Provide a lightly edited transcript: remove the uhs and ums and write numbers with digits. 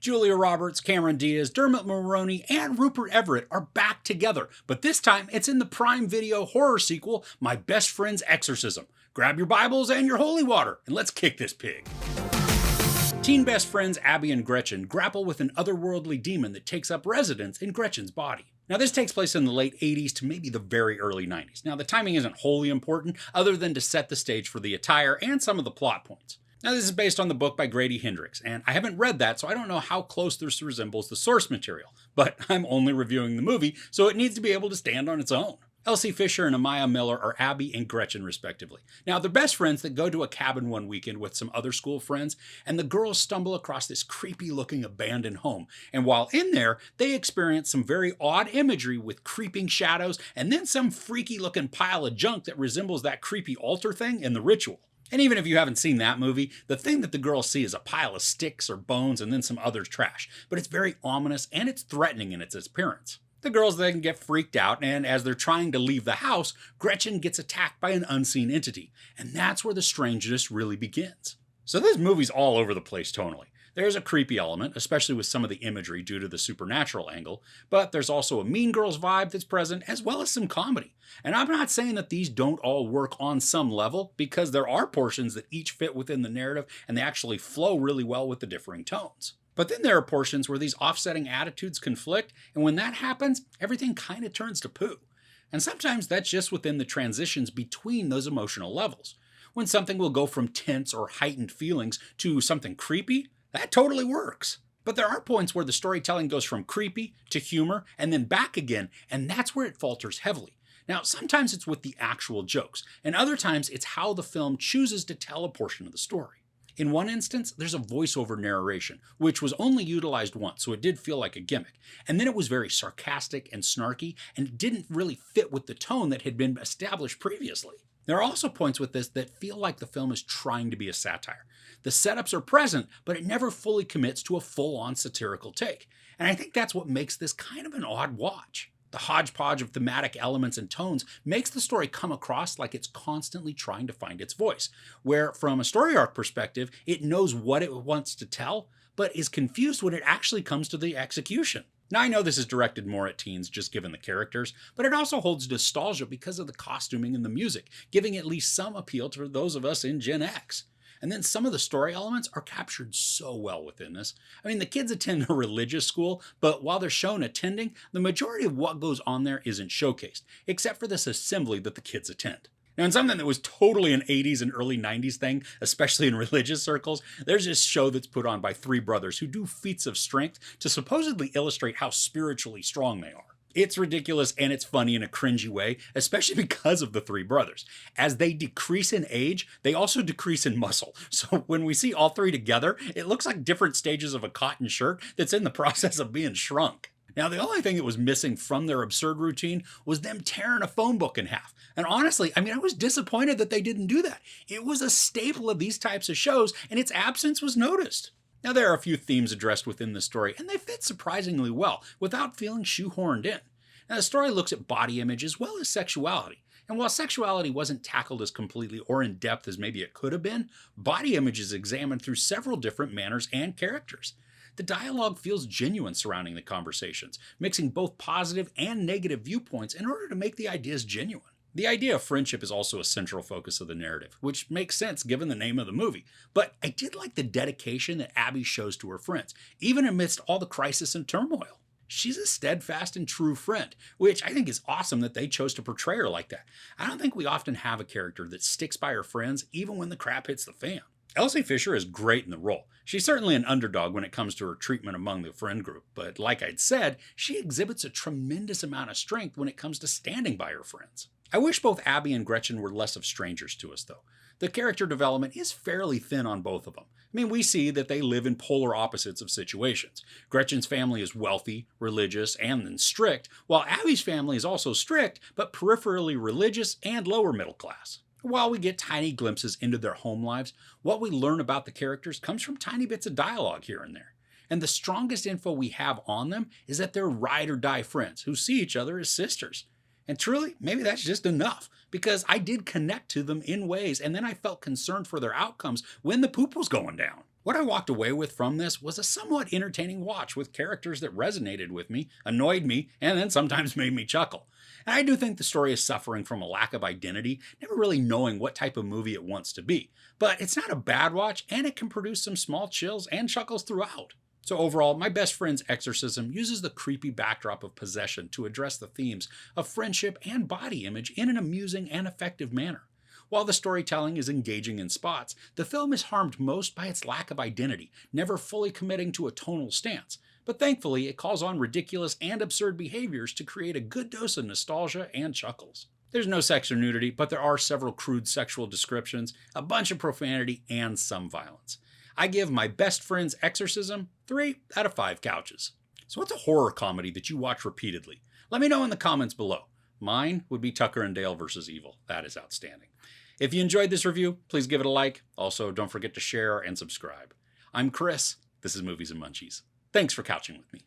Julia Roberts, Cameron Diaz, Dermot Mulroney, and Rupert Everett are back together, but this time it's in the Prime Video horror sequel, My Best Friend's Exorcism. Grab your Bibles and your holy water, and let's kick this pig. Teen best friends Abby and Gretchen grapple with an otherworldly demon that takes up residence in Gretchen's body. Now, this takes place in the late 80s to maybe the very early 90s. Now, the timing isn't wholly important, other than to set the stage for the attire and some of the plot points. Now, this is based on the book by Grady Hendrix, and I haven't read that, so I don't know how close this resembles the source material. But I'm only reviewing the movie, so it needs to be able to stand on its own. Elsie Fisher and Amaya Miller are Abby and Gretchen, respectively. Now, they're best friends that go to a cabin one weekend with some other school friends, and the girls stumble across this creepy-looking abandoned home. And while in there, they experience some very odd imagery with creeping shadows, and then some freaky-looking pile of junk that resembles that creepy altar thing in The Ritual. And even if you haven't seen that movie, the thing that the girls see is a pile of sticks or bones and then some other trash. But it's very ominous and it's threatening in its appearance. The girls then get freaked out, and as they're trying to leave the house, Gretchen gets attacked by an unseen entity. And that's where the strangeness really begins. So this movie's all over the place tonally. There's a creepy element, especially with some of the imagery due to the supernatural angle, but there's also a Mean Girls vibe that's present, as well as some comedy. And I'm not saying that these don't all work on some level, because there are portions that each fit within the narrative and they actually flow really well with the differing tones. But then there are portions where these offsetting attitudes conflict, and when that happens, everything kind of turns to poo. And sometimes that's just within the transitions between those emotional levels. When something will go from tense or heightened feelings to something creepy, that totally works. But there are points where the storytelling goes from creepy to humor and then back again, and that's where it falters heavily. Now, sometimes it's with the actual jokes, and other times it's how the film chooses to tell a portion of the story. In one instance, there's a voiceover narration, which was only utilized once, so it did feel like a gimmick. And then it was very sarcastic and snarky, and it didn't really fit with the tone that had been established previously. There are also points with this that feel like the film is trying to be a satire. The setups are present, but it never fully commits to a full-on satirical take. And I think that's what makes this kind of an odd watch. The hodgepodge of thematic elements and tones makes the story come across like it's constantly trying to find its voice, where from a story arc perspective, it knows what it wants to tell, but is confused when it actually comes to the execution. Now, I know this is directed more at teens just given the characters, but it also holds nostalgia because of the costuming and the music, giving at least some appeal to those of us in Gen X. And then some of the story elements are captured so well within this. I mean, the kids attend a religious school, but while they're shown attending, the majority of what goes on there isn't showcased, except for this assembly that the kids attend. Now, in something that was totally an 80s and early 90s thing, especially in religious circles, there's this show that's put on by three brothers who do feats of strength to supposedly illustrate how spiritually strong they are. It's ridiculous and it's funny in a cringy way, especially because of the three brothers. As they decrease in age, they also decrease in muscle. So when we see all three together, it looks like different stages of a cotton shirt that's in the process of being shrunk. Now, the only thing that was missing from their absurd routine was them tearing a phone book in half. And honestly, I was disappointed that they didn't do that. It was a staple of these types of shows, and its absence was noticed. Now, there are a few themes addressed within the story, and they fit surprisingly well, without feeling shoehorned in. Now, the story looks at body image as well as sexuality. And while sexuality wasn't tackled as completely or in depth as maybe it could have been, body image is examined through several different manners and characters. The dialogue feels genuine surrounding the conversations, mixing both positive and negative viewpoints in order to make the ideas genuine. The idea of friendship is also a central focus of the narrative, which makes sense given the name of the movie. But I did like the dedication that Abby shows to her friends, even amidst all the crisis and turmoil. She's a steadfast and true friend, which I think is awesome that they chose to portray her like that. I don't think we often have a character that sticks by her friends even when the crap hits the fan. Elsie Fisher is great in the role. She's certainly an underdog when it comes to her treatment among the friend group, but like I'd said, she exhibits a tremendous amount of strength when it comes to standing by her friends. I wish both Abby and Gretchen were less of strangers to us, though. The character development is fairly thin on both of them. We see that they live in polar opposites of situations. Gretchen's family is wealthy, religious, and then strict, while Abby's family is also strict, but peripherally religious and lower middle class. While we get tiny glimpses into their home lives, what we learn about the characters comes from tiny bits of dialogue here and there. And the strongest info we have on them is that they're ride or die friends who see each other as sisters. And truly, maybe that's just enough, because I did connect to them in ways, and then I felt concerned for their outcomes when the poop was going down. What I walked away with from this was a somewhat entertaining watch with characters that resonated with me, annoyed me, and then sometimes made me chuckle. And I do think the story is suffering from a lack of identity, never really knowing what type of movie it wants to be. But it's not a bad watch, and it can produce some small chills and chuckles throughout. So overall, My Best Friend's Exorcism uses the creepy backdrop of possession to address the themes of friendship and body image in an amusing and effective manner. While the storytelling is engaging in spots, the film is harmed most by its lack of identity, never fully committing to a tonal stance. But thankfully, it calls on ridiculous and absurd behaviors to create a good dose of nostalgia and chuckles. There's no sex or nudity, but there are several crude sexual descriptions, a bunch of profanity, and some violence. I give My Best Friend's Exorcism 3 out of 5 couches. So what's a horror comedy that you watch repeatedly? Let me know in the comments below. Mine would be Tucker and Dale vs. Evil. That is outstanding. If you enjoyed this review, please give it a like. Also, don't forget to share and subscribe. I'm Chris. This is Movies and Munchies. Thanks for couching with me.